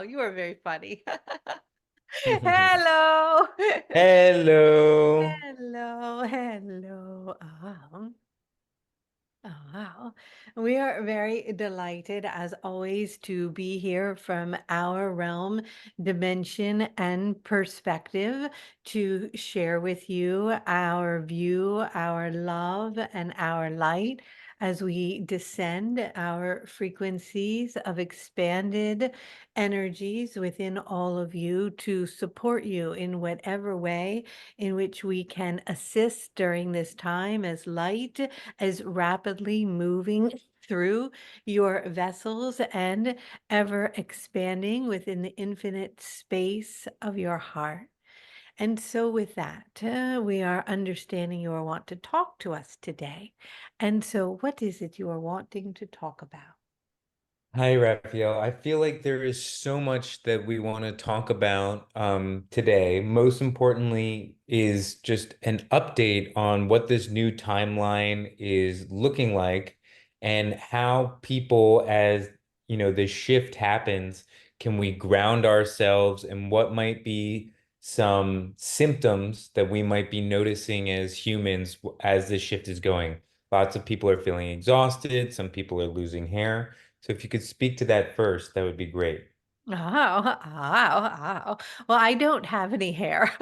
You are very funny. Hello. Hello. Hello, hello. Oh, wow. We are very delighted, as always, to be here from our realm, dimension, and perspective to share with you our view, our love, and our light as we descend our frequencies of expanded energies within all of you to support you in whatever way in which we can assist during this time as light is rapidly moving through your vessels and ever expanding within the infinite space of your heart. And so, with that, we are understanding you are want to talk to us today. And so, what is it you are wanting to talk about? Hi, Raphael. I feel like there is so much that we want to talk about today. Most importantly is just an update on what this new timeline is looking like and how people, as this shift happens, can we ground ourselves and what might be some symptoms that we might be noticing as humans as this shift is going. Lots of people are feeling exhausted. Some people are losing hair. So if you could speak to that first, that would be great. Oh, oh. Well, I don't have any hair.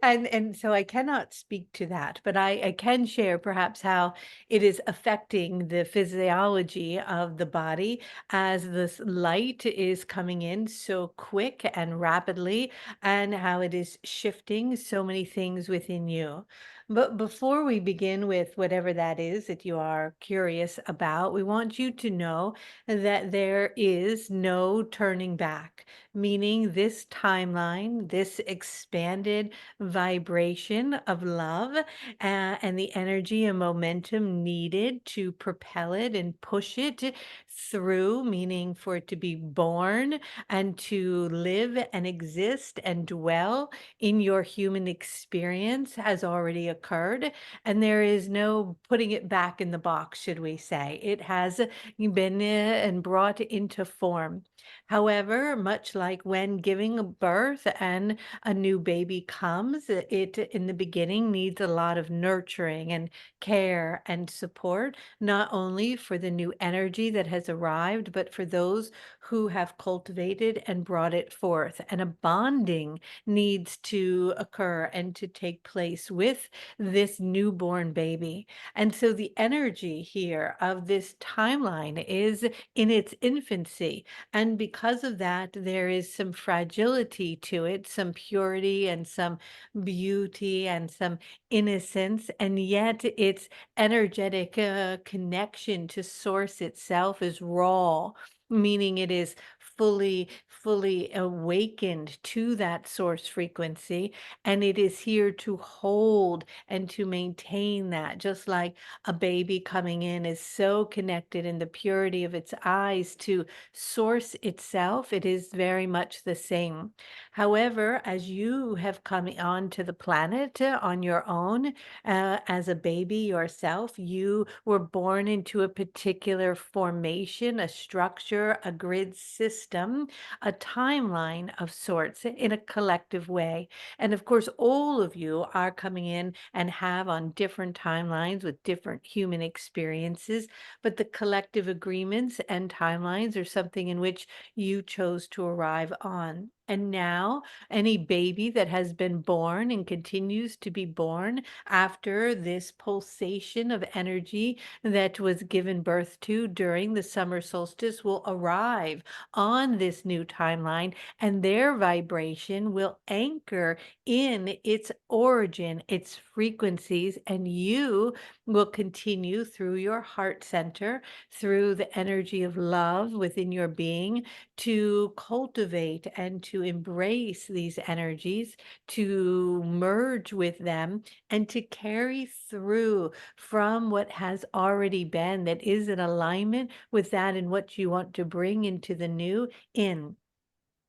And so I cannot speak to that, but I can share perhaps how it is affecting the physiology of the body as this light is coming in so quick and rapidly, and how it is shifting so many things within you. But before we begin with whatever that is that you are curious about, we want you to know that there is no turning back, meaning this timeline, this expanded vibration of love and the energy and momentum needed to propel it and push it through, meaning for it to be born and to live and exist and dwell in your human experience has already occurred. And there is no putting it back in the box, should we say. It has been and brought into form. However, much like when giving birth and a new baby comes, it in the beginning needs a lot of nurturing and care and support, not only for the new energy that has arrived, but for those who have cultivated and brought it forth. And a bonding needs to occur and to take place with this newborn baby. And so the energy here of this timeline is in its infancy. And because of that, there is some fragility to it, some purity and some beauty and some innocence. And yet its energetic connection to source itself is raw, meaning it is fully awakened to that source frequency, and it is here to hold and to maintain that, just like a baby coming in is so connected in the purity of its eyes to source itself. It is very much the same. However, as you have come onto the planet on your own, as a baby yourself, you were born into a particular formation, a structure, a grid system, a timeline of sorts in a collective way. And of course, all of you are coming in and have on different timelines with different human experiences, but the collective agreements and timelines are something in which you chose to arrive on. And now, any baby that has been born and continues to be born after this pulsation of energy that was given birth to during the summer solstice will arrive on this new timeline, and their vibration will anchor in its origin, its frequencies, and you will continue through your heart center, through the energy of love within your being, to cultivate and to embrace these energies, to merge with them, and to carry through from what has already been that is in alignment with that and what you want to bring into the new in.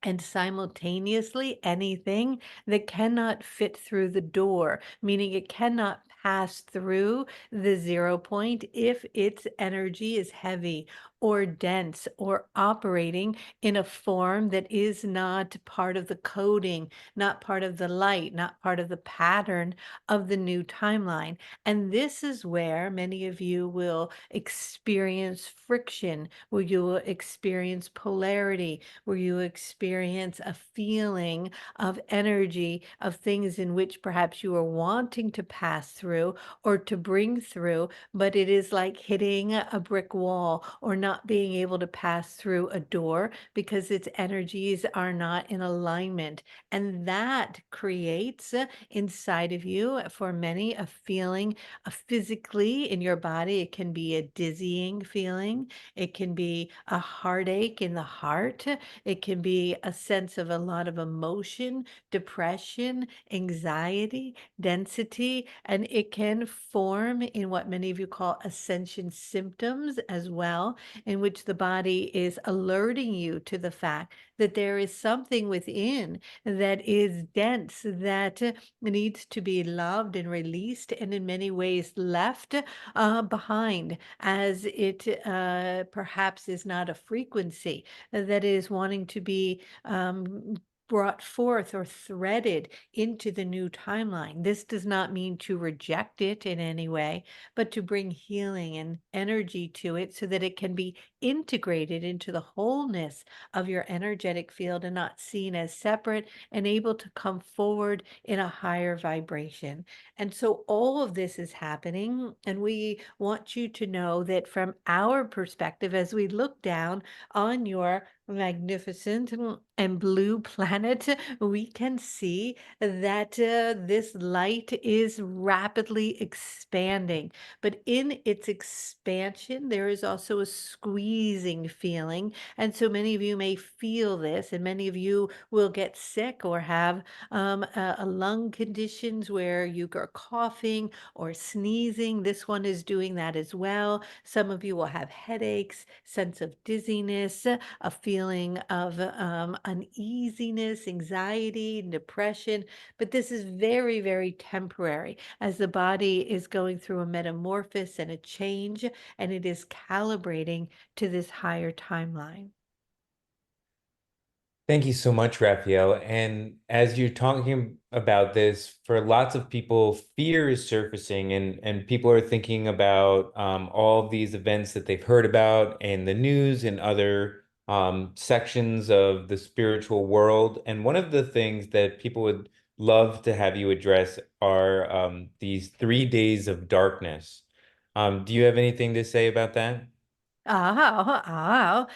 And simultaneously, anything that cannot fit through the door, meaning it cannot pass through the 0 point if its energy is heavy or dense or operating in a form that is not part of the coding, not part of the light, not part of the pattern of the new timeline. And this is where many of you will experience friction, where you will experience polarity, where you experience a feeling of energy, of things in which perhaps you are wanting to pass through or to bring through, but it is like hitting a brick wall or not being able to pass through a door because its energies are not in alignment. And that creates inside of you, for many, a feeling physically in your body. It can be a dizzying feeling, it can be a heartache in the heart, it can be a sense of a lot of emotion, depression, anxiety, density, and it can form in what many of you call ascension symptoms as well, in which the body is alerting you to the fact that there is something within that is dense, that needs to be loved and released, and in many ways left behind, as it perhaps is not a frequency that is wanting to be brought forth or threaded into the new timeline. This does not mean to reject it in any way, but to bring healing and energy to it so that it can be integrated into the wholeness of your energetic field and not seen as separate and able to come forward in a higher vibration. And so all of this is happening, and we want you to know that from our perspective, as we look down on your magnificent and blue planet, we can see that this light is rapidly expanding. But in its expansion, there is also a squeezing feeling. And so many of you may feel this, and many of you will get sick or have a lung conditions where you are coughing or sneezing. This one is doing that as well. Some of you will have headaches, sense of dizziness, a feeling of uneasiness, anxiety, depression. But this is very, very temporary as the body is going through a metamorphosis and a change, and it is calibrating to this higher timeline. Thank you so much, Raphael. And as you're talking about this, for lots of people, fear is surfacing, and people are thinking about all of these events that they've heard about in the news and other sections of the spiritual world. And one of the things that people would love to have you address are these 3 days of darkness. Do you have anything to say about that? Well,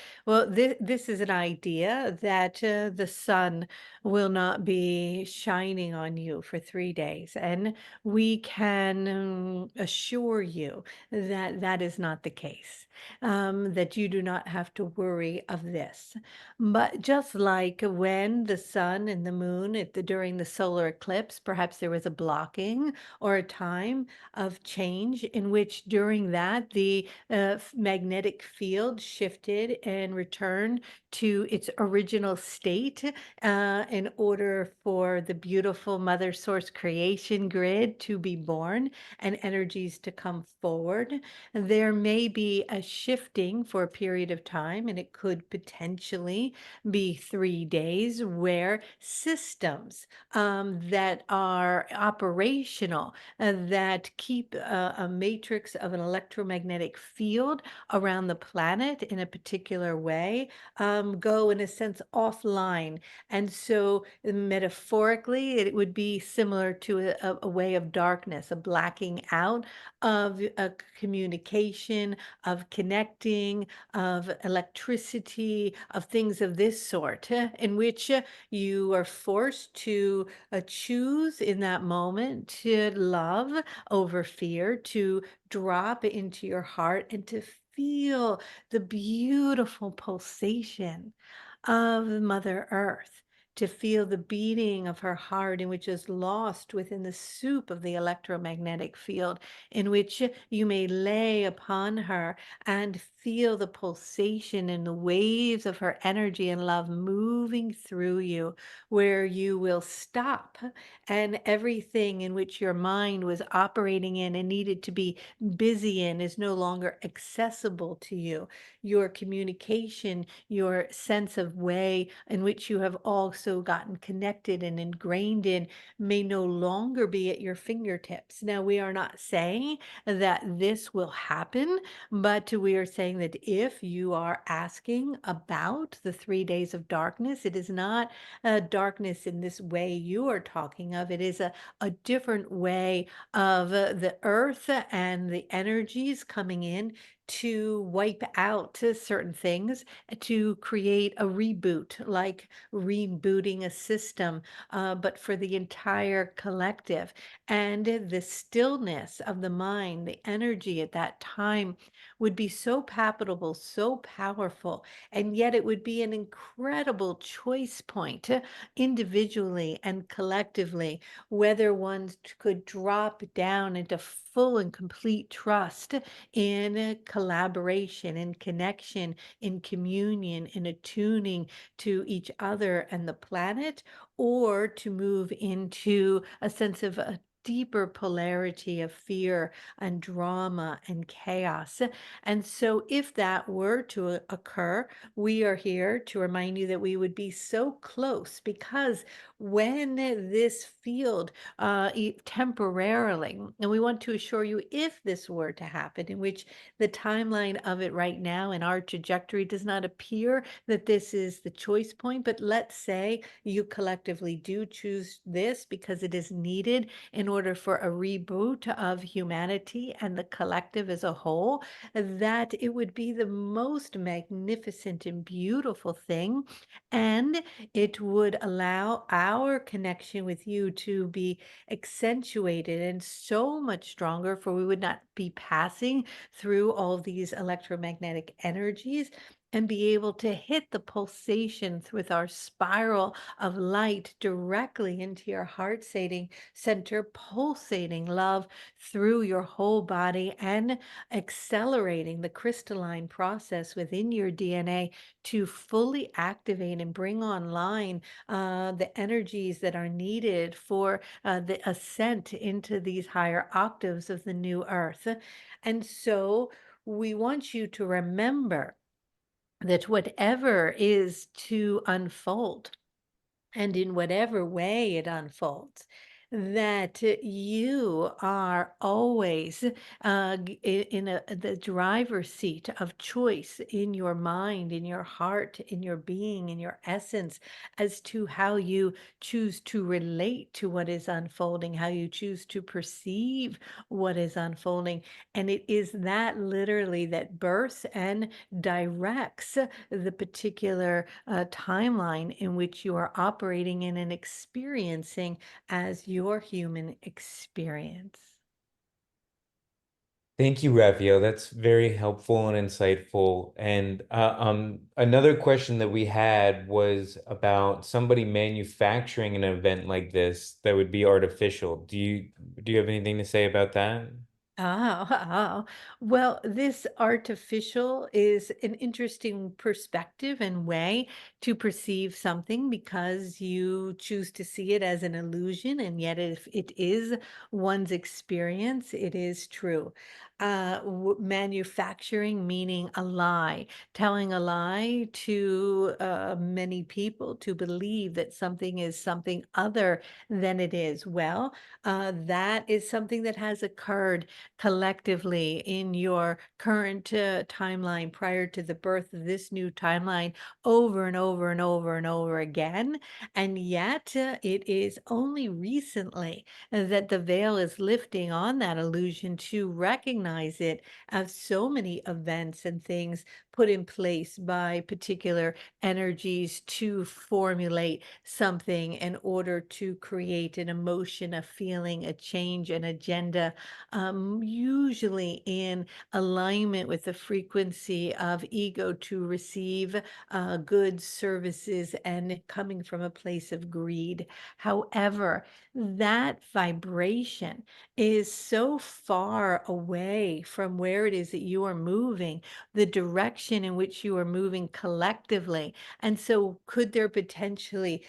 this is an idea that the sun will not be shining on you for 3 days. And we can assure you that that is not the case, that you do not have to worry of this. But just like when the sun and the moon during the solar eclipse, perhaps there was a blocking or a time of change in which during that the magnetic field shifted and returned to its original state in order for the beautiful Mother Source creation grid to be born and energies to come forward. There may be a shifting for a period of time, and it could potentially be 3 days where systems that are operational that keep a matrix of an electromagnetic field around the planet in a particular way, go in a sense offline. And so, metaphorically, it would be similar to a way of darkness, a blacking out of a communication, of connecting, of electricity, of things of this sort, in which you are forced to choose in that moment to love over fear, to drop into your heart and to feel the beautiful pulsation of Mother Earth. to feel the beating of her heart, in which is lost within the soup of the electromagnetic field, in which you may lay upon her and feel the pulsation and the waves of her energy and love moving through you, where you will stop, and everything in which your mind was operating in and needed to be busy in is no longer accessible to you. Your communication, your sense of way in which you have also gotten connected and ingrained in, may no longer be at your fingertips. Now, we are not saying that this will happen, but we are saying that if you are asking about the 3 days of darkness, it is not darkness in this way you are talking of. It is a different way of the earth and the energies coming in to wipe out certain things, to create a reboot, like rebooting a system, but for the entire collective. And the stillness of the mind, the energy at that time would be so palpable, so powerful, and yet it would be an incredible choice point, individually and collectively, whether one could drop down into full and complete trust in collaboration, in connection, in communion, in attuning to each other and the planet, or to move into a sense of a deeper polarity of fear and drama and chaos. And so, if that were to occur, we are here to remind you that we would be so close, because when this field temporarily, and we want to assure you, if this were to happen, in which the timeline of it right now and our trajectory does not appear that this is the choice point, but let's say you collectively do choose this because it is needed in order for a reboot of humanity and the collective as a whole, that it would be the most magnificent and beautiful thing. And it would allow our connection with you to be accentuated and so much stronger, for we would not be passing through all these electromagnetic energies, and be able to hit the pulsation with our spiral of light directly into your heart center, pulsating love through your whole body and accelerating the crystalline process within your DNA to fully activate and bring online the energies that are needed for the ascent into these higher octaves of the new earth. And so we want you to remember that whatever is to unfold, and in whatever way it unfolds, that you are always in the driver's seat of choice in your mind, in your heart, in your being, in your essence, as to how you choose to relate to what is unfolding, how you choose to perceive what is unfolding. And it is that literally that births and directs the particular timeline in which you are operating in and experiencing as your human experience. Thank you, Raphael. That's very helpful and insightful. And another question that we had was about somebody manufacturing an event like this that would be artificial. Do you have anything to say about that? Oh, oh. Well, this artificial is an interesting perspective and way to perceive something, because you choose to see it as an illusion, and yet if it is one's experience, it is true. Manufacturing meaning a lie, telling a lie to many people to believe that something is something other than it is. Well, that is something that has occurred collectively in your current timeline prior to the birth of this new timeline, over and over and over and over again. And yet, it is only recently that the veil is lifting on that illusion to recognize it as so many events and things put in place by particular energies to formulate something in order to create an emotion, a feeling, a change, an agenda, usually in alignment with the frequency of ego to receive goods, services, and coming from a place of greed. However, that vibration is so far away from where it is that you are moving, the direction in which you are moving collectively. And so, could there potentially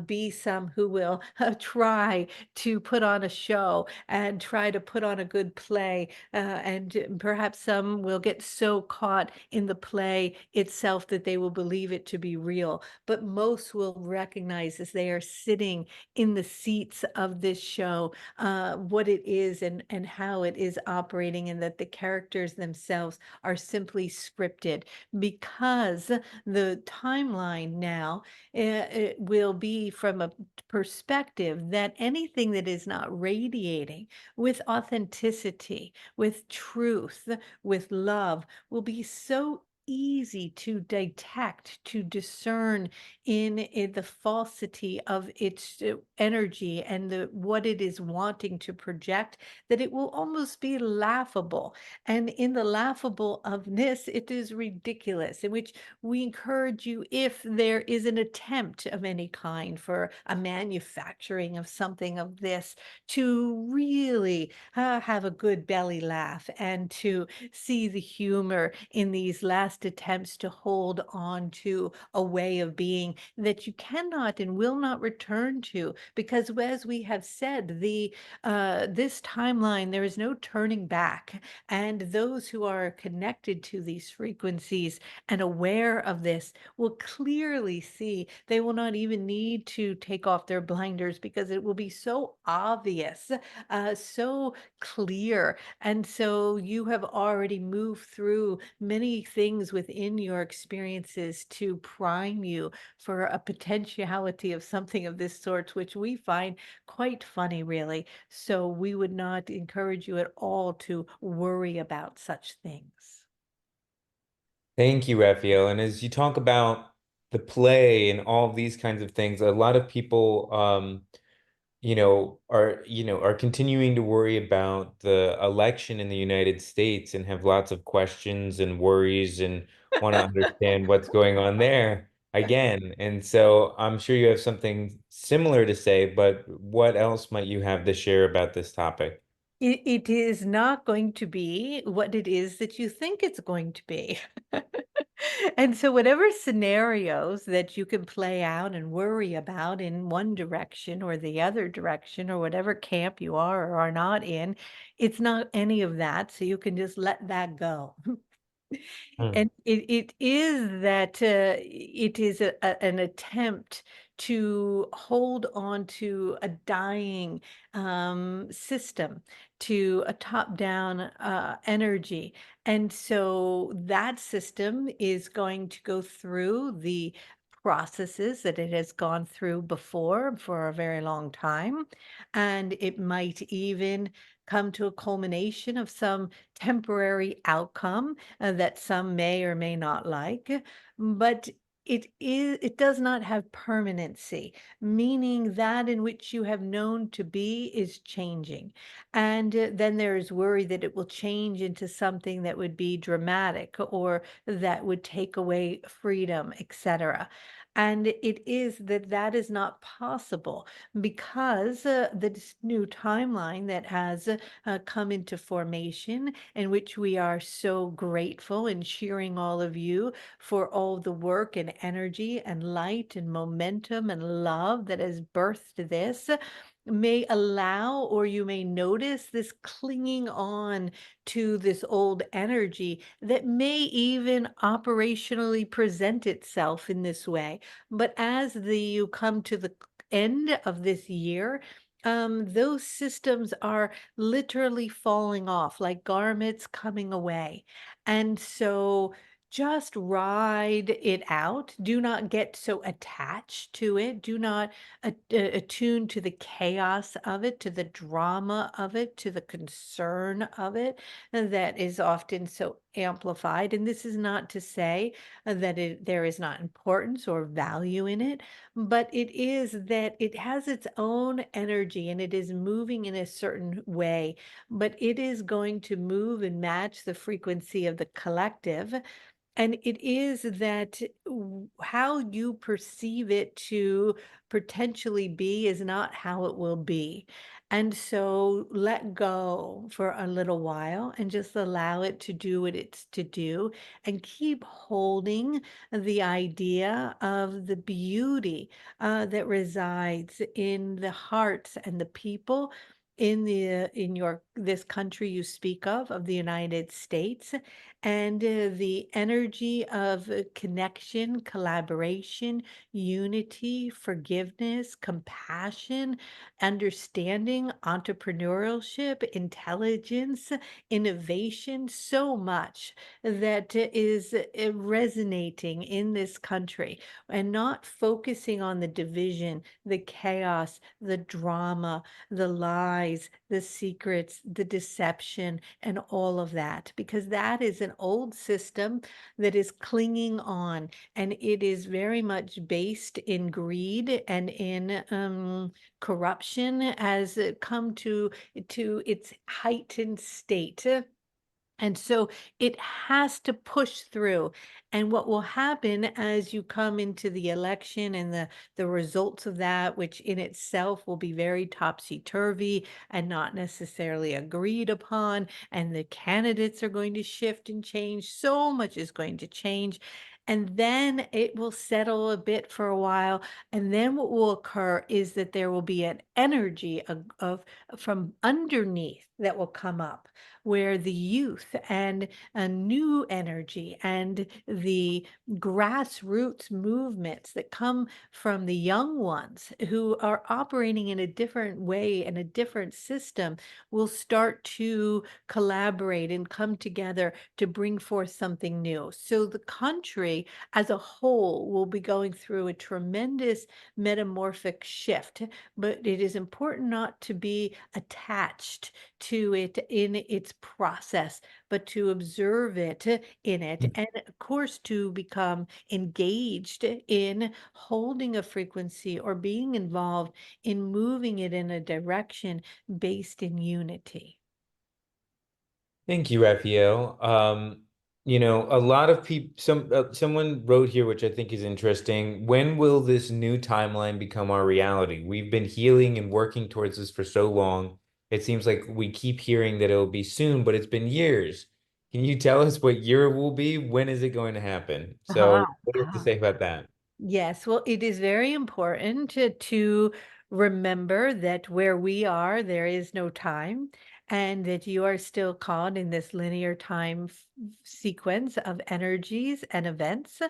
be some who will try to put on a show and try to put on a good play? And perhaps some will get so caught in the play itself that they will believe it to be real. But most will recognize as they are sitting in the seats of this show what it is and how it is operating, and that the characters themselves are simply scripted because the timeline now it will be from a perspective that anything that is not radiating with authenticity, with truth, with love, will be so easy to detect, to discern in the falsity of its energy and the what it is wanting to project, that it will almost be laughable. And in the laughable ofness, it is ridiculous, in which we encourage you, if there is an attempt of any kind for a manufacturing of something of this, to really have a good belly laugh and to see the humor in these last attempts to hold on to a way of being that you cannot and will not return to, because as we have said, the this timeline, there is no turning back, and those who are connected to these frequencies and aware of this will clearly see. They will not even need to take off their blinders, because it will be so obvious, so clear. And so you have already moved through many things within your experiences to prime you for a potentiality of something of this sort, which we find quite funny, really. So we would not encourage you at all to worry about such things. Thank you, Raphael. And as you talk about the play and all of these kinds of things, a lot of people are continuing to worry about the election in the United States and have lots of questions and worries and want to understand what's going on there again. And so I'm sure you have something similar to say, but what else might you have to share about this topic? It is not going to be what it is that you think it's going to be. And so whatever scenarios that you can play out and worry about in one direction or the other direction, or whatever camp you are or are not in, it's not any of that. So you can just let that go. Hmm. And it is that it is an attempt to hold on to a dying system, to a top-down energy. And so that system is going to go through the processes that it has gone through before for a very long time. And it might even come to a culmination of some temporary outcome that some may or may not like, but it does not have permanency, meaning that in which you have known to be is changing. And then there is worry that it will change into something that would be dramatic or that would take away freedom, etc. And it is that that is not possible, because this new timeline that has come into formation, in which we are so grateful and cheering all of you for all the work and energy and light and momentum and love that has birthed this, may allow, or you may notice this clinging on to this old energy that may even operationally present itself in this way. But as you come to the end of this year, those systems are literally falling off like garments coming away. And so just ride it out. Do not get so attached to it. Do not attune to the chaos of it, to the drama of it, to the concern of it that is often so amplified. And this is not to say that there is not importance or value in it, but it is that it has its own energy and it is moving in a certain way, but it is going to move and match the frequency of the collective. And it is that how you perceive it to potentially be is not how it will be. And so let go for a little while and just allow it to do what it's to do and keep holding the idea of the beauty that resides in the hearts and the people in your this country you speak of the United States, and the energy of connection, collaboration, unity, forgiveness, compassion, understanding, entrepreneurship, intelligence, innovation, so much that is resonating in this country, and not focusing on the division, the chaos, the drama, the lies, the secrets, the deception, and all of that, because that is an old system that is clinging on, and it is very much based in greed and in corruption, as it come to its heightened state. And so it has to push through. And what will happen as you come into the election and the results of that, which in itself will be very topsy-turvy and not necessarily agreed upon, and the candidates are going to shift and change. So much is going to change. And then it will settle a bit for a while. And then what will occur is that there will be an energy of from underneath that will come up, where the youth and a new energy and the grassroots movements that come from the young ones who are operating in a different way and a different system will start to collaborate and come together to bring forth something new. So the country as a whole will be going through a tremendous metamorphic shift, but it is important not to be attached to it in its process, but to observe it in it, and of course to become engaged in holding a frequency or being involved in moving it in a direction based in unity. Thank you, Raphael. A lot of people, someone wrote here, which I think is interesting. When will this new timeline become our reality? We've been healing and working towards this for so long. It seems like we keep hearing that it'll be soon, but it's been years. Can you tell us what year it will be? When is it going to happen? Ah, So, what do you have to ah. say about that? Yes, well, it is very important to remember that where we are, there is no time, and that you are still caught in this linear time sequence of energies and events.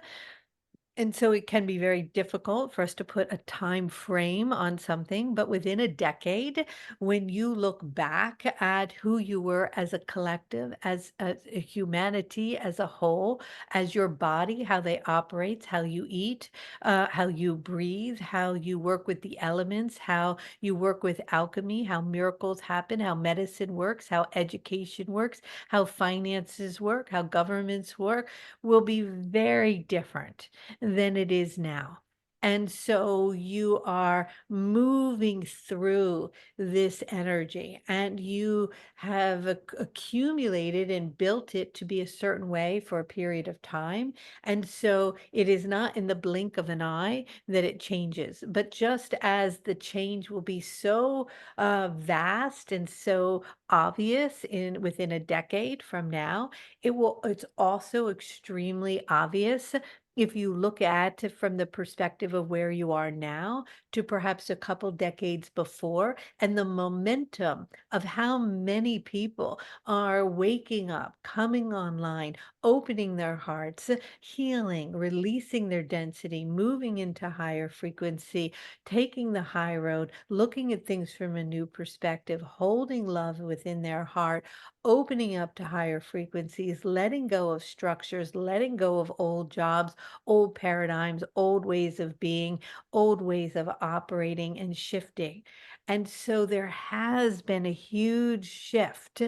And so it can be very difficult for us to put a time frame on something, but within a decade, when you look back at who you were as a collective, as a humanity as a whole, as your body, how they operates, how you eat, how you breathe, how you work with the elements, how you work with alchemy, how miracles happen, how medicine works, how education works, how finances work, how governments work, will be very different than it is now. And so you are moving through this energy, and you have accumulated and built it to be a certain way for a period of time. And so it is not in the blink of an eye that it changes, but just as the change will be so vast and so obvious in within a decade from now, it's also extremely obvious if you look at it from the perspective of where you are now to perhaps a couple decades before, and the momentum of how many people are waking up, coming online, opening their hearts, healing, releasing their density, moving into higher frequency, taking the high road, looking at things from a new perspective, holding love within their heart, opening up to higher frequencies, letting go of structures, letting go of old jobs, old paradigms, old ways of being, old ways of operating and shifting. And so there has been a huge shift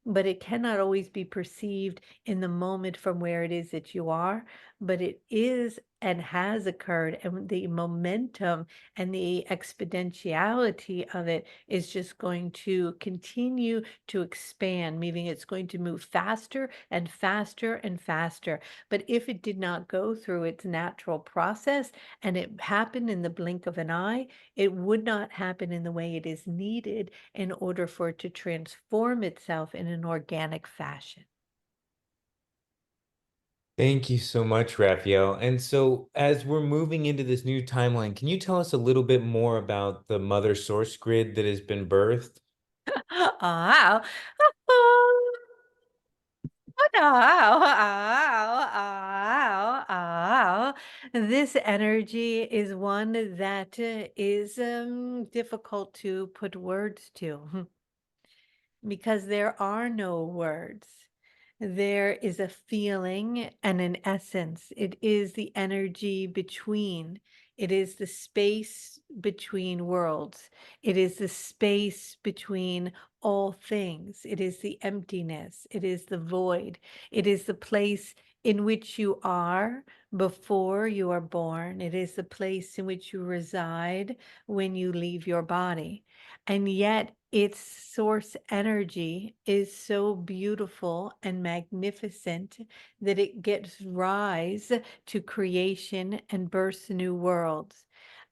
but it cannot always be perceived in the moment from where it is that you are, but it is and has occurred, and the momentum and the exponentiality of it is just going to continue to expand, meaning it's going to move faster and faster and faster. But if it did not go through its natural process and it happened in the blink of an eye, it would not happen in the way it is needed in order for it to transform itself in an organic fashion. Thank you so much, Raphael. And so, as we're moving into this new timeline, can you tell us a little bit more about the mother source grid that has been birthed? Wow. Oh, wow. Ow, ow, ow. This energy is one that is difficult to put words to. Because there are no words. There is a feeling and an essence. It is the energy between. It is the space between worlds. It is the space between all things. It is the emptiness. It is the void. It is the place in which you are before you are born. It is the place in which you reside when you leave your body. And yet, its source energy is so beautiful and magnificent that it gives rise to creation and births new worlds.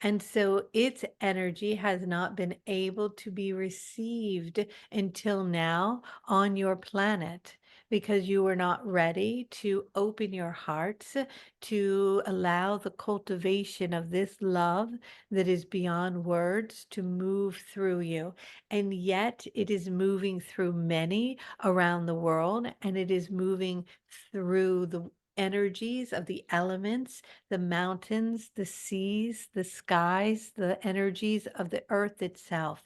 And so its energy has not been able to be received until now on your planet because you were not ready to open your hearts to allow the cultivation of this love that is beyond words to move through you. And yet it is moving through many around the world, and it is moving through the energies of the elements, the mountains, the seas, the skies, the energies of the earth itself.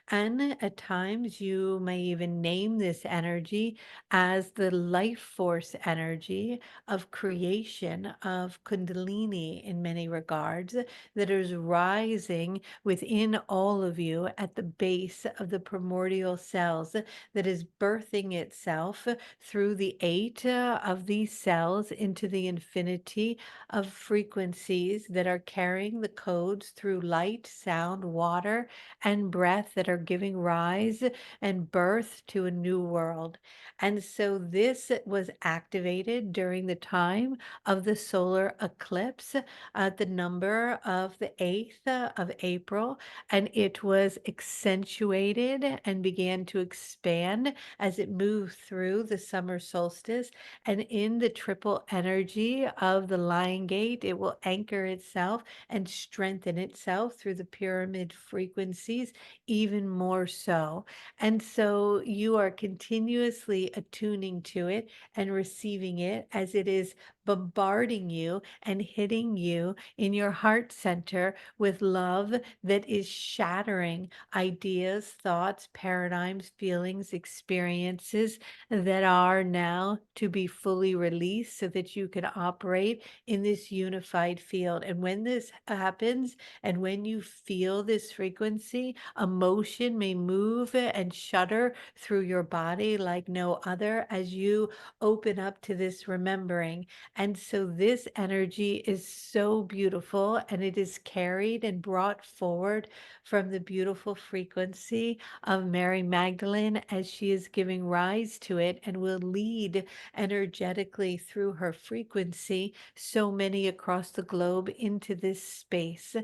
And at times you may even name this energy as the life force energy of creation, of Kundalini in many regards, that is rising within all of you at the base of the primordial cells, that is birthing itself through the eight of these cells into the infinity of frequencies that are carrying the codes through light, sound, water, and breath that are giving rise and birth to a new world. And so this was activated during the time of the solar eclipse at the number of the 8th of April, and it was accentuated and began to expand as it moved through the summer solstice. And in the triple energy of the Lion Gate, it will anchor itself and strengthen itself through the pyramid frequencies even more so. And so you are continuously attuning to it and receiving it as it is bombarding you and hitting you in your heart center with love that is shattering ideas, thoughts, paradigms, feelings, experiences that are now to be fully released so that you can operate in this unified field. And when this happens, and when you feel this frequency, emotion may move and shudder through your body like no other as you open up to this remembering. And so this energy is so beautiful, and it is carried and brought forward from the beautiful frequency of Mary Magdalene as she is giving rise to it, and will lead energetically through her frequency so many across the globe into this space.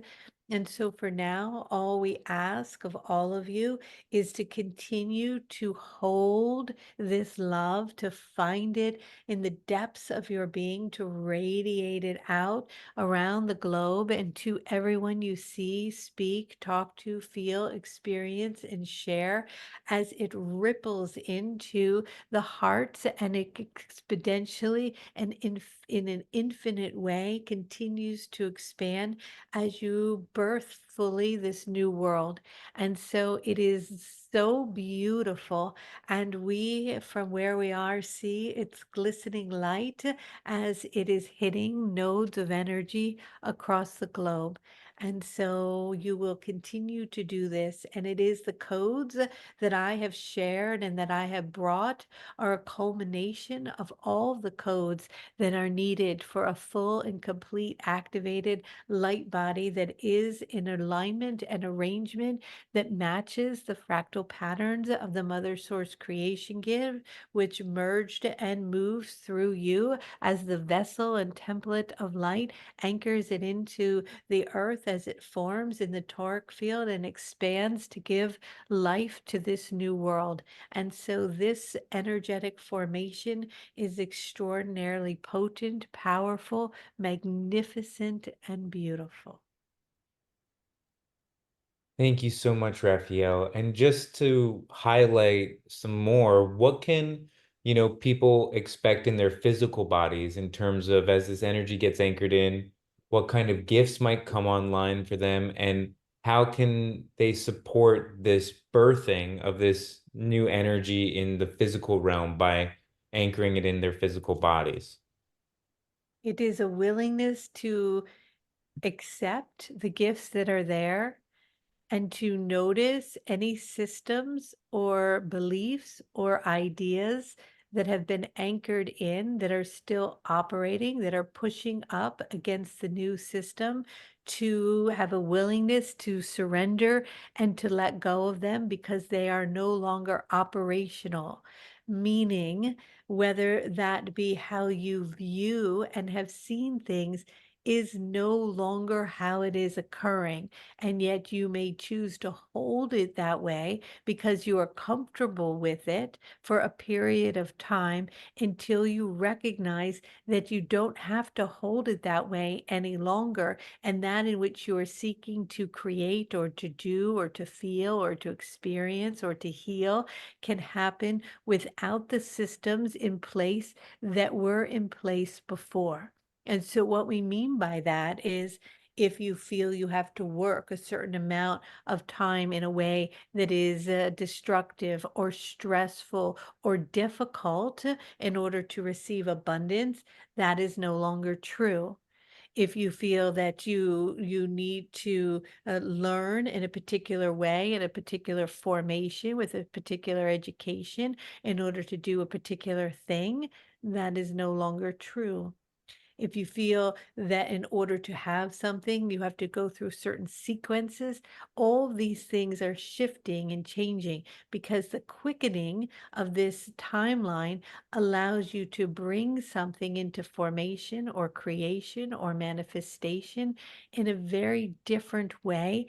And so for now, all we ask of all of you is to continue to hold this love, to find it in the depths of your being, to radiate it out around the globe and to everyone you see, speak, talk to, feel, experience, and share as it ripples into the hearts and it exponentially and in an infinite way continues to expand as you birth fully this new world. And so it is so beautiful. And we, from where we are, see its glistening light as it is hitting nodes of energy across the globe. And so you will continue to do this. And it is the codes that I have shared and that I have brought are a culmination of all the codes that are needed for a full and complete activated light body that is in alignment and arrangement that matches the fractal patterns of the Mother Source creation gift, which merged and moves through you as the vessel and template of light, anchors it into the earth as it forms in the toric field and expands to give life to this new world. And so this energetic formation is extraordinarily potent, powerful, magnificent, and beautiful. Thank you so much, Raphael. And just to highlight some more, what can, people expect in their physical bodies in terms of as this energy gets anchored in, what kind of gifts might come online for them, and how can they support this birthing of this new energy in the physical realm by anchoring it in their physical bodies? It is a willingness to accept the gifts that are there and to notice any systems or beliefs or ideas that have been anchored in that are still operating, that are pushing up against the new system, to have a willingness to surrender and to let go of them because they are no longer operational. Meaning, whether that be how you view and have seen things is no longer how it is occurring, and yet you may choose to hold it that way because you are comfortable with it for a period of time until you recognize that you don't have to hold it that way any longer. And that in which you are seeking to create or to do or to feel or to experience or to heal can happen without the systems in place that were in place before. And so, what we mean by that is if you feel you have to work a certain amount of time in a way that is destructive or stressful or difficult in order to receive abundance, that is no longer true. If you feel that you need to learn in a particular way, in a particular formation, with a particular education in order to do a particular thing, that is no longer true. If you feel that in order to have something, you have to go through certain sequences, all of these things are shifting and changing because the quickening of this timeline allows you to bring something into formation or creation or manifestation in a very different way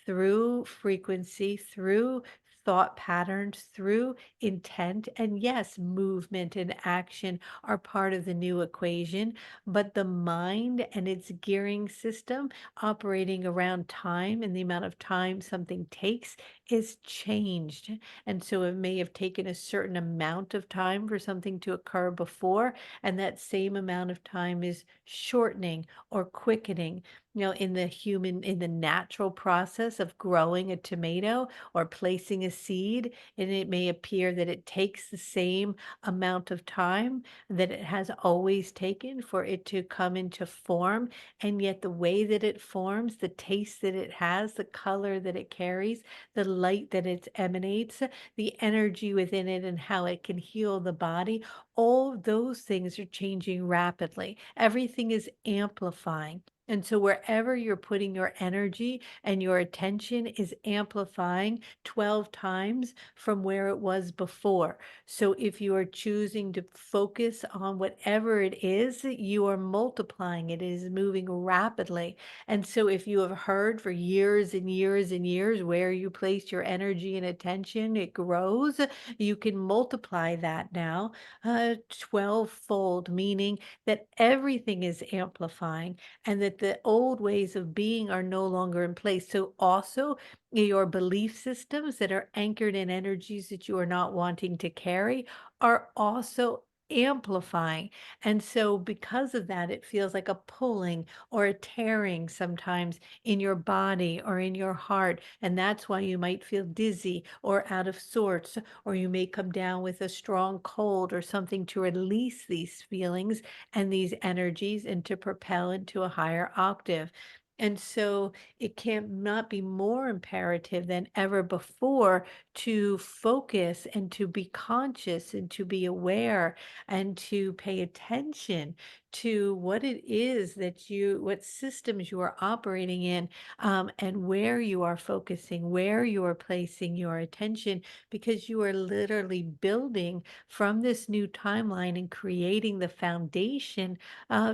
through frequency, through thought patterns, through intent. And yes, movement and action are part of the new equation, but the mind and its gearing system operating around time and the amount of time something takes is changed. And so it may have taken a certain amount of time for something to occur before, and that same amount of time is shortening or quickening. In the human, in the natural process of growing a tomato or placing a seed, and it may appear that it takes the same amount of time that it has always taken for it to come into form. And yet, the way that it forms, the taste that it has, the color that it carries, the light that it emanates, the energy within it, and how it can heal the body, all those things are changing rapidly. Everything is amplifying. And so, wherever you're putting your energy and your attention is amplifying 12 times from where it was before. So if you are choosing to focus on whatever it is, you are multiplying it. It is moving rapidly. And so if you have heard for years and years and years where you place your energy and attention, it grows. You can multiply that now 12-fold, meaning that everything is amplifying and that the old ways of being are no longer in place. So also your belief systems that are anchored in energies that you are not wanting to carry are also amplifying. And so, because of that, it feels like a pulling or a tearing sometimes in your body or in your heart. And that's why you might feel dizzy or out of sorts, or you may come down with a strong cold or something to release these feelings and these energies and to propel into a higher octave. And so it can not be more imperative than ever before to focus and to be conscious and to be aware and to pay attention to what it is that what systems you are operating in, and where you are focusing, where you are placing your attention, because you are literally building from this new timeline and creating the foundation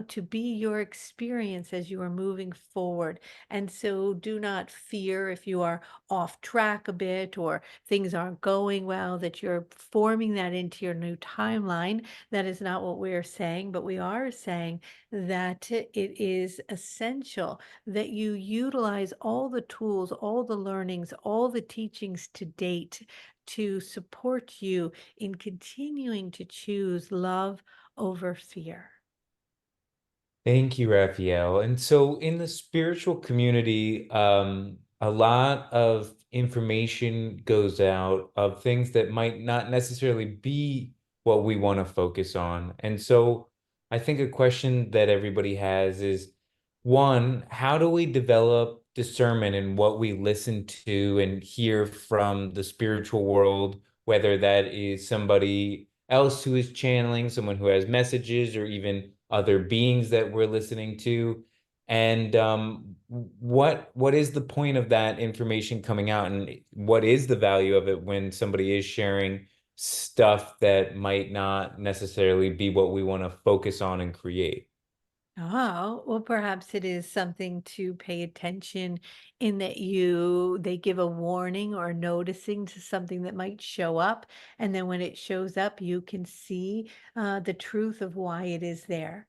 to be your experience as you are moving forward. And so do not fear if you are off track a bit or things aren't going well, that you're forming that into your new timeline. That is not what we're saying, but we are saying that it is essential that you utilize all the tools, all the learnings, all the teachings to date to support you in continuing to choose love over fear. Thank you, Raphael. And so in the spiritual community, a lot of information goes out of things that might not necessarily be what we want to focus on. And so I think a question that everybody has is, one, how do we develop discernment in what we listen to and hear from the spiritual world, whether that is somebody else who is channeling, someone who has messages, or even other beings that we're listening to? And what is the point of that information coming out, and what is the value of it when somebody is sharing stuff that might not necessarily be what we want to focus on and create? Oh, well, perhaps it is something to pay attention in that they give a warning or noticing to something that might show up. And then when it shows up, you can see the truth of why it is there.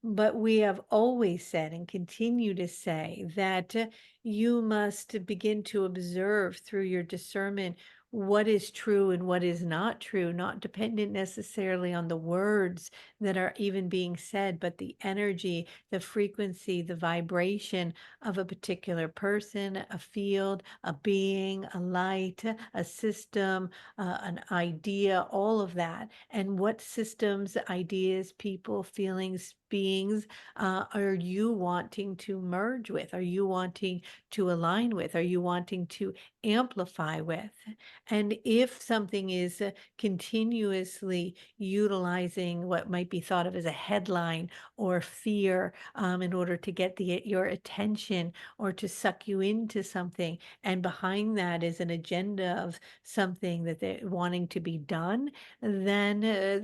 But we have always said and continue to say that you must begin to observe through your discernment what is true and what is not true, not dependent necessarily on the words that are even being said, but the energy, the frequency, the vibration of a particular person, a field, a being, a light, a system, an idea, all of that. And what systems, ideas, people, feelings, beings are you wanting to merge with? Are you wanting to align with? Are you wanting to amplify with? And if something is continuously utilizing what might be thought of as a headline or fear, in order to get your attention or to suck you into something, and behind that is an agenda of something that they're wanting to be done, then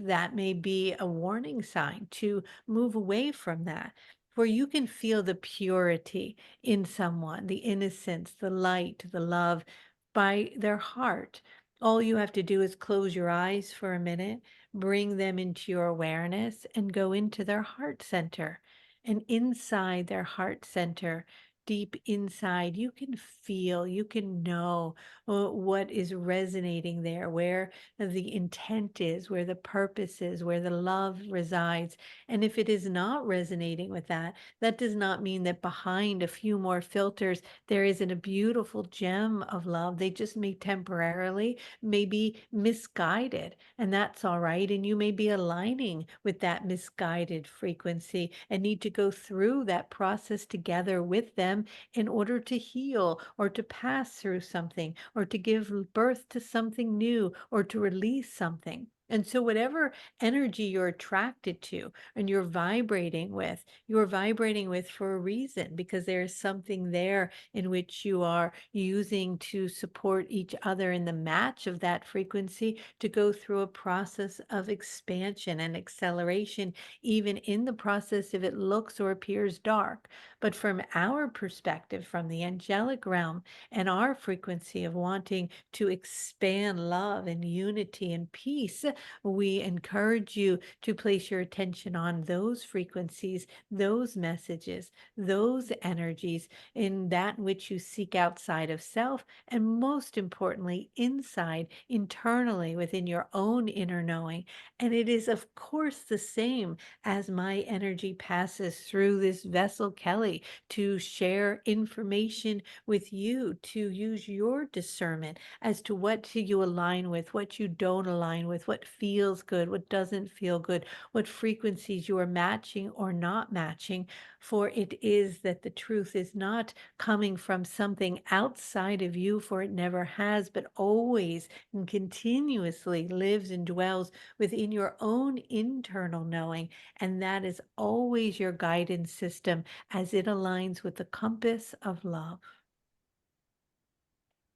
that may be a warning sign to move away from that. For you can feel the purity in someone, the innocence, the light, the love by their heart. All you have to do is close your eyes for a minute, bring them into your awareness, and go into their heart center. And inside their heart center, deep inside, you can feel, you can know what is resonating there, where the intent is, where the purpose is, where the love resides. And if it is not resonating with that, that does not mean that behind a few more filters, there isn't a beautiful gem of love. They just may temporarily may be misguided, and that's all right. And you may be aligning with that misguided frequency and need to go through that process together with them in order to heal or to pass through something or to give birth to something new or to release something. And so, whatever energy you're attracted to and you're vibrating with for a reason, because there's something there in which you are using to support each other in the match of that frequency to go through a process of expansion and acceleration, even in the process if it looks or appears dark. But from our perspective, from the angelic realm and our frequency of wanting to expand love and unity and peace, we encourage you to place your attention on those frequencies, those messages, those energies, in that which you seek outside of self, and most importantly, inside, internally, within your own inner knowing. And it is, of course, the same as my energy passes through this vessel, Kelly, to share information with you, to use your discernment as to what you align with, what you don't align with, what feels good, what doesn't feel good, what frequencies you are matching or not matching. For it is that the truth is not coming from something outside of you, for it never has, but always and continuously lives and dwells within your own internal knowing. And that is always your guidance system as it aligns with the compass of love.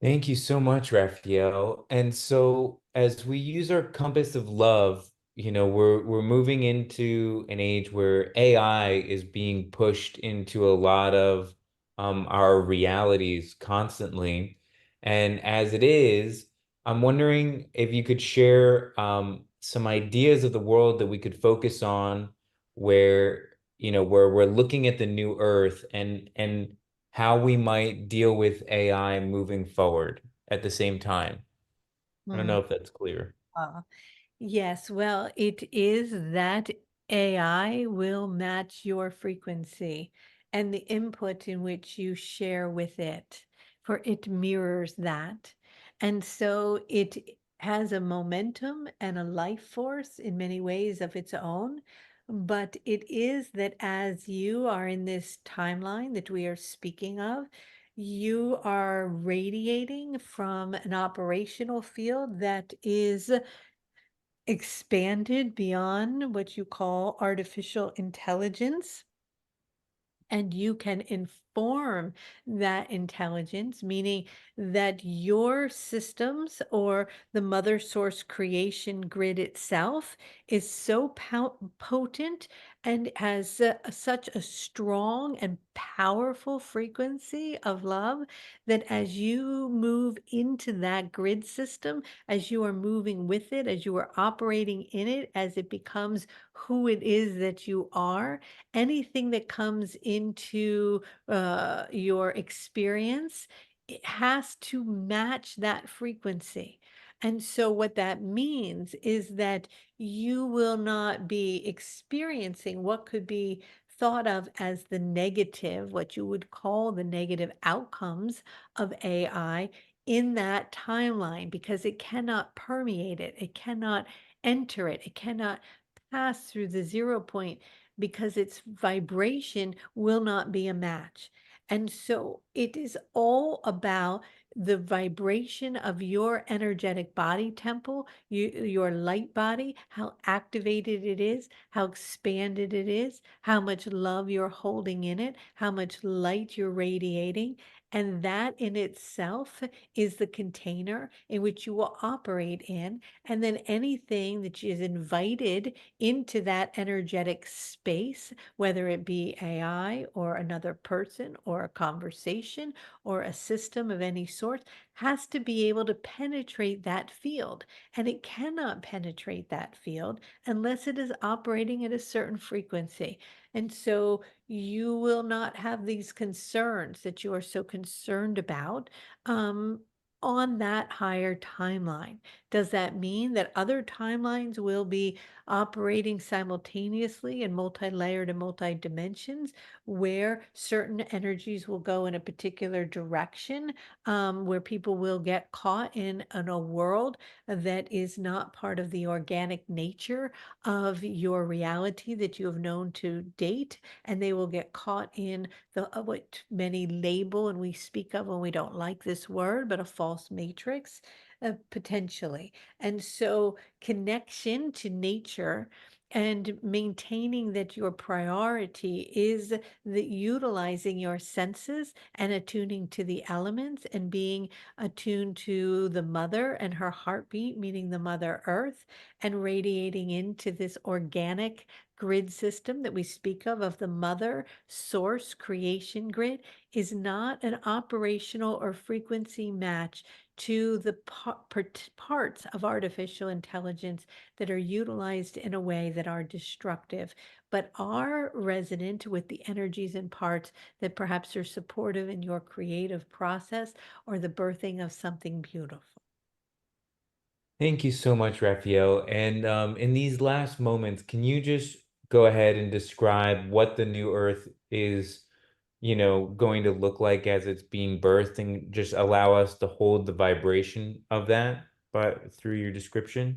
Thank you so much, Raphael. And so as we use our compass of love, we're moving into an age where AI is being pushed into a lot of our realities constantly. And as it is, I'm wondering if you could share some ideas of the world that we could focus on where, where we're looking at the new Earth and how we might deal with AI moving forward at the same time. I don't Hmm. know if that's clear. Yes, well, it is that AI will match your frequency and the input in which you share with it, for it mirrors that. And so it has a momentum and a life force in many ways of its own. But it is that as you are in this timeline that we are speaking of, you are radiating from an operational field that is expanded beyond what you call artificial intelligence, and you can inform that intelligence, meaning that your systems or the mother source creation grid itself is so potent and has such a strong and powerful frequency of love that as you move into that grid system, as you are moving with it, as you are operating in it, as it becomes who it is that you are, anything that comes into your experience, it has to match that frequency. And so, what that means is that you will not be experiencing what could be thought of as the negative, what you would call the negative outcomes of AI in that timeline, because it cannot permeate it, it cannot enter it, it cannot pass through the 0 point because its vibration will not be a match. And so it is all about the vibration of your energetic body temple, your light body, how activated it is, how expanded it is, how much love you're holding in it, how much light you're radiating. And that in itself is the container in which you will operate in. And then anything that is invited into that energetic space, whether it be AI or another person or a conversation or a system of any sort, has to be able to penetrate that field. And it cannot penetrate that field unless it is operating at a certain frequency. And so you will not have these concerns that you are so concerned about um, on that higher timeline. Does that mean that other timelines will be operating simultaneously in multi-layered and multi-dimensions where certain energies will go in a particular direction, where people will get caught in a world that is not part of the organic nature of your reality that you have known to date, and they will get caught in the what many label and we speak of when we don't like this word, but a false matrix, potentially. And so connection to nature and maintaining that your priority is the utilizing your senses and attuning to the elements and being attuned to the mother and her heartbeat, meaning the mother earth, and radiating into this organic grid system that we speak of the mother source creation grid, is not an operational or frequency match to the parts of artificial intelligence that are utilized in a way that are destructive, but are resonant with the energies and parts that perhaps are supportive in your creative process or the birthing of something beautiful. Thank you so much, Raphael. And in these last moments, can you just go ahead and describe what the new Earth is, going to look like as it's being birthed and just allow us to hold the vibration of that but through your description?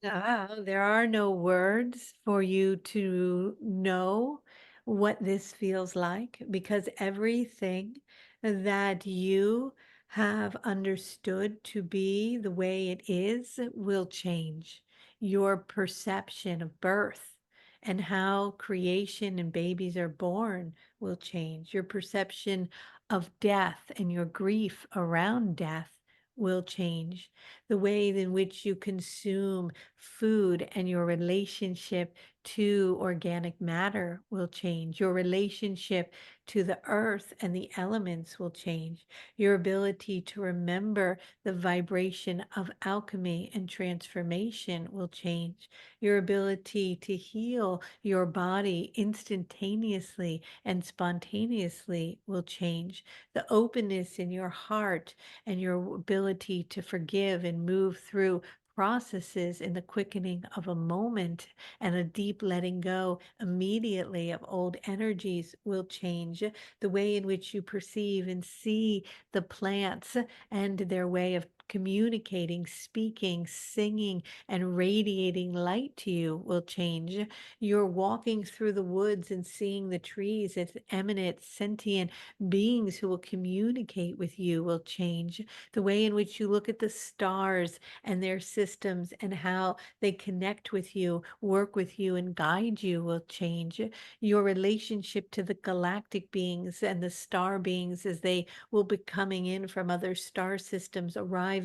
There are no words for you to know what this feels like because everything that you have understood to be the way it is will change. Your perception of birth and how creation and babies are born will change. Your perception of death and your grief around death will change. The way in which you consume food and your relationship to organic matter will change. Your relationship to the earth and the elements will change. Your ability to remember the vibration of alchemy and transformation will change. Your ability to heal your body instantaneously and spontaneously will change. The openness in your heart and your ability to forgive and move through processes in the quickening of a moment and a deep letting go immediately of old energies will change. The way in which you perceive and see the plants and their way of communicating, speaking, singing, and radiating light to you will change. You're walking through the woods and seeing the trees as eminent sentient beings who will communicate with you will change. The way in which you look at the stars and their systems and how they connect with you, work with you, and guide you will change. Your relationship to the galactic beings and the star beings as they will be coming in from other star systems, arriving,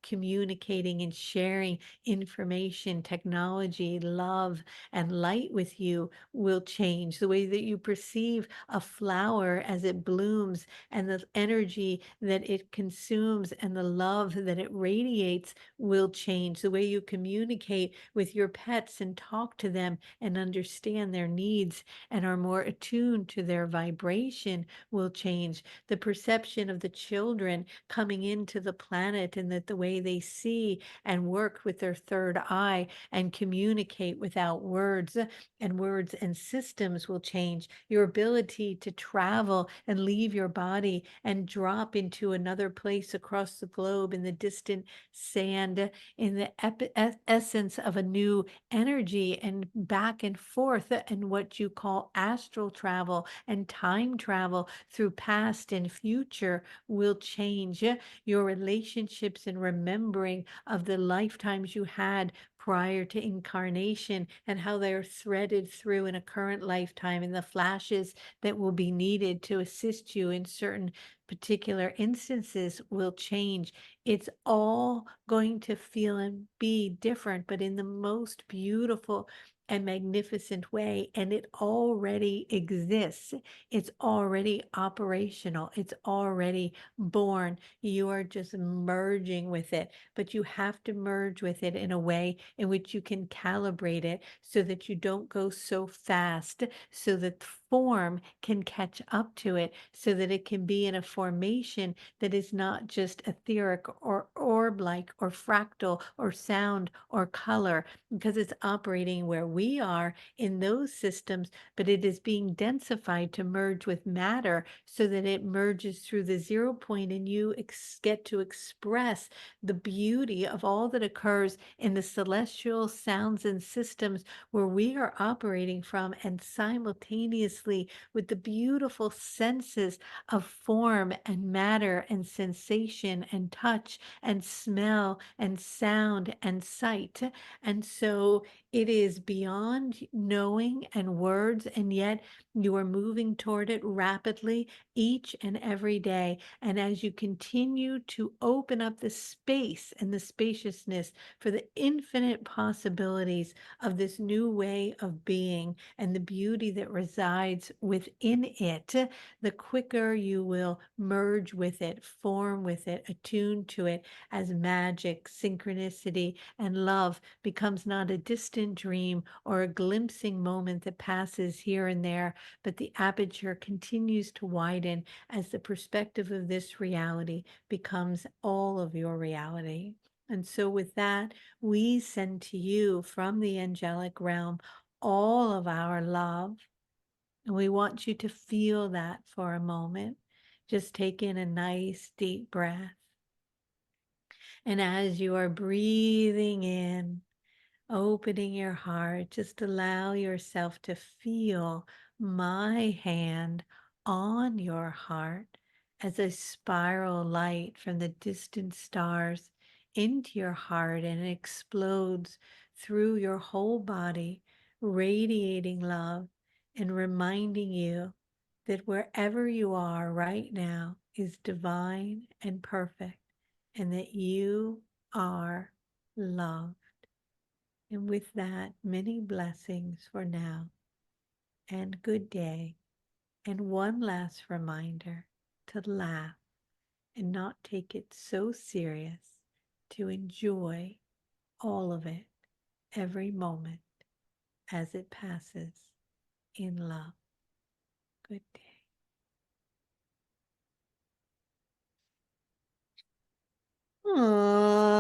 communicating, and sharing information, technology, love, and light with you will change. The way that you perceive a flower as it blooms and the energy that it consumes and the love that it radiates will change. The way you communicate with your pets and talk to them and understand their needs and are more attuned to their vibration will change. The perception of the children coming into the planet and that the way they see and work with their third eye and communicate without words and words and systems will change. Your ability to travel and leave your body and drop into another place across the globe in the distant sand, in the essence of a new energy and back and forth, and what you call astral travel and time travel through past and future will change. Your relationships and remembering of the lifetimes you had prior to incarnation and how they're threaded through in a current lifetime and the flashes that will be needed to assist you in certain particular instances will change. It's all going to feel and be different, but in the most beautiful and magnificent way. And it already exists. It's already operational. It's already born. You are just merging with it, but you have to merge with it in a way in which you can calibrate it so that you don't go so fast, so that form can catch up to it, so that it can be in a formation that is not just etheric or orb-like or fractal or sound or color, because it's operating where we are in those systems, but it is being densified to merge with matter so that it merges through the 0 point and you get to express the beauty of all that occurs in the celestial sounds and systems where we are operating from, and simultaneously with the beautiful senses of form and matter and sensation and touch and smell and sound and sight. And so it is beyond knowing and words, and yet you are moving toward it rapidly each and every day. And as you continue to open up the space and the spaciousness for the infinite possibilities of this new way of being and the beauty that resides within it, the quicker you will merge with it, form with it, attune to it as magic, synchronicity, and love becomes not a distant dream or a glimpsing moment that passes here and there, but the aperture continues to widen as the perspective of this reality becomes all of your reality. And so, with that, we send to you from the angelic realm all of our love. And we want you to feel that for a moment. Just take in a nice deep breath. And as you are breathing in, opening your heart. Just allow yourself to feel my hand on your heart as a spiral light from the distant stars into your heart, and it explodes through your whole body, radiating love and reminding you that wherever you are right now is divine and perfect, and that you are love. And with that, many blessings for now, and good day. And one last reminder to laugh and not take it so serious, to enjoy all of it, every moment as it passes in love. Good day. Aww.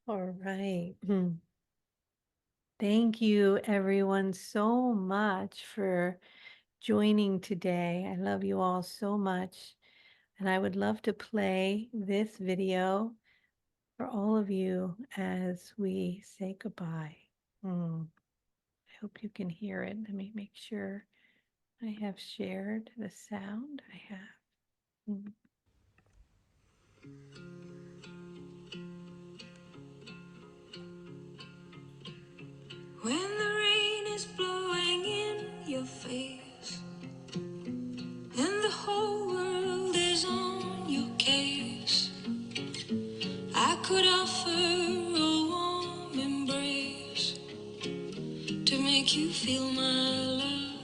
All right. Thank you, everyone, so much for joining today. I love you all so much. And I would love to play this video for all of you as we say goodbye. I hope you can hear it. Let me make sure I have shared the sound. I have. When the rain is blowing in your face and the whole world is on your case, I could offer a warm embrace to make you feel my love.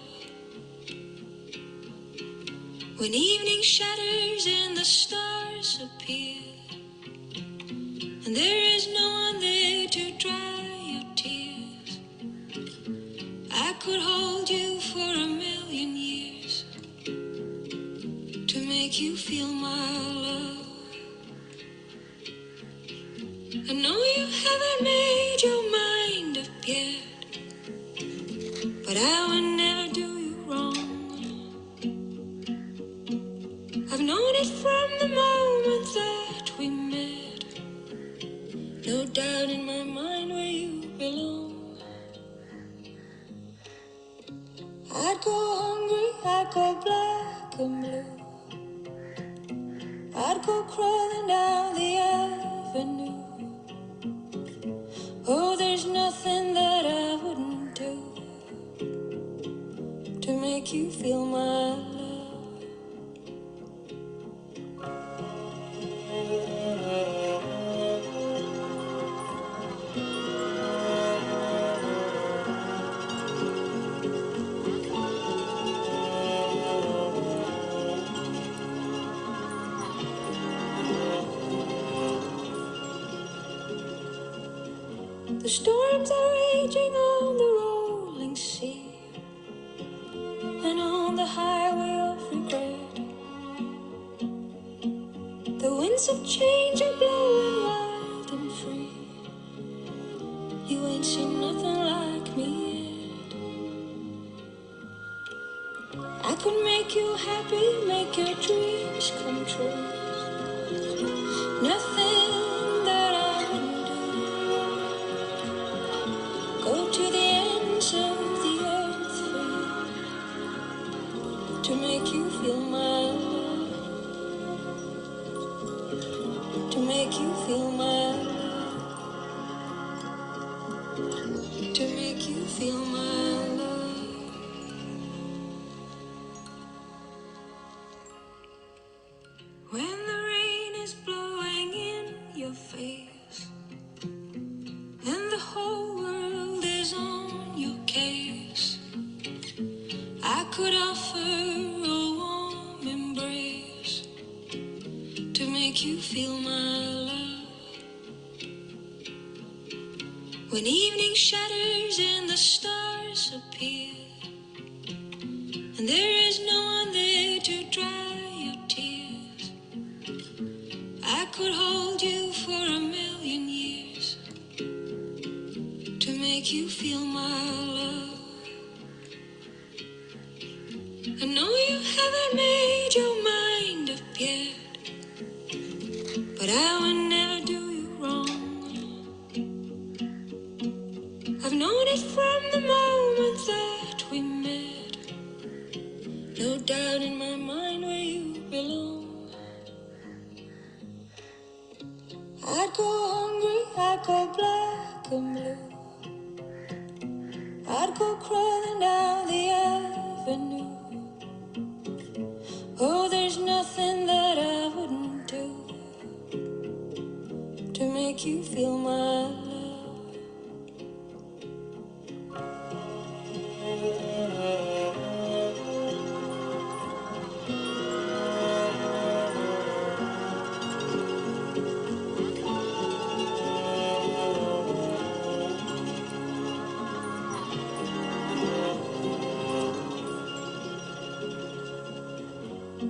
When evening shatters and the stars appear and there is no one there to dry your tears, I could hold you for a million years to make you feel my love. I know you haven't made your mind up yet, but I would never do you wrong. I've known it from the moment that we met. No doubt in my mind where you belong. I'd go hungry, I'd go black and blue, I'd go crawling down the avenue. Oh, there's nothing that I wouldn't do to make you feel my love. The storms are raging on the rolling sea and on the highway of regret. The winds of change are blowing wild and free. You ain't seen nothing like me yet. I could make you happy, make your dreams come true. Nothing that I wouldn't do. Go to the ends of the earth for you to make you feel my love. To make you feel my love. To make you feel my love. When the rain is blowing in your face and the whole world is on your case, I could offer a warm embrace to make you feel my love. When evening shatters and the stars appear and there is no one there to dry your tears, I could hold you for a million years to make you I know you haven't made your mind up yet, but I would never do you wrong. I've known it from the moment that we met. No doubt in my mind where you belong. I'd go hungry, I'd go black and blue. I'd go crawling down the avenue. Oh, there's nothing that I wouldn't do to make you feel my love.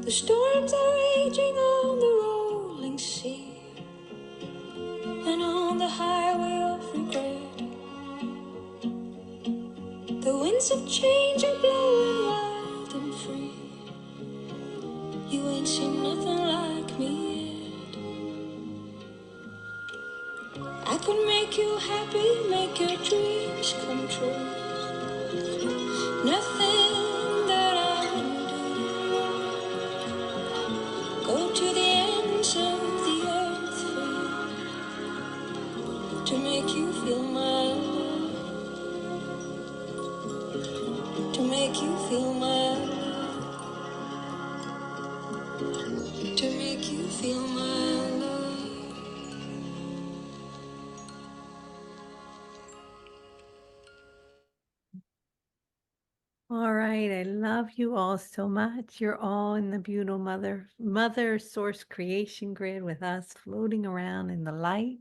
The storms are raging on the rolling sea and on the highway of regret. The winds of change are blowing wild and free. You ain't seen nothing like me yet. I could make you happy, make your dreams come true. Nothing that I wouldn't do. Go to the ends of the earth for you, to make you feel my love, to make you feel my love, to make you feel my love. All right, I love you all so much. You're all in the beautiful mother source creation grid with us floating around in the light.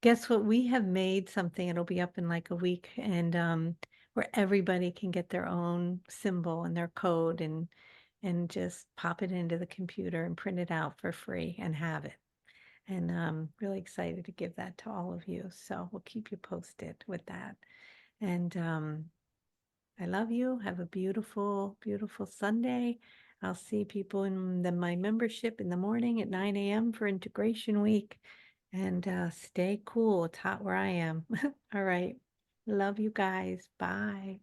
Guess what? We have made something. It'll be up in like a week, and where everybody can get their own symbol and their code and just pop it into the computer and print it out for free and have it. And I'm really excited to give that to all of you. So we'll keep you posted with that. And I love you. Have a beautiful, beautiful Sunday. I'll see people in my membership in the morning at 9 a.m. for integration week. And stay cool. It's hot where I am. All right. Love you guys. Bye.